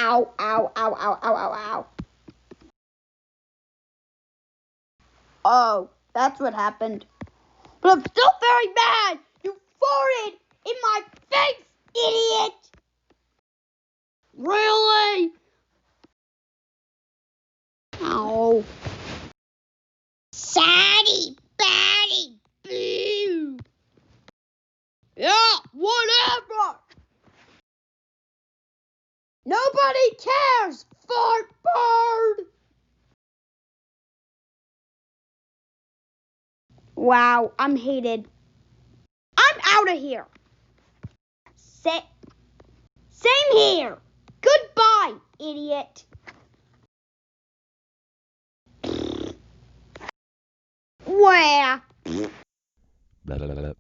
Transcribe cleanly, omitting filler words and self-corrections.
Ow, ow, ow, ow, ow, ow, ow. Oh, that's what happened. But I'm still very mad. You farted in my face, idiot. Really? Ow. Saddy, batty, boo. Yeah, whatever. Nobody cares, fart bird. Wow, I'm hated. I'm out of here. Same here. Goodbye, idiot. Where? Blah, blah, blah, blah.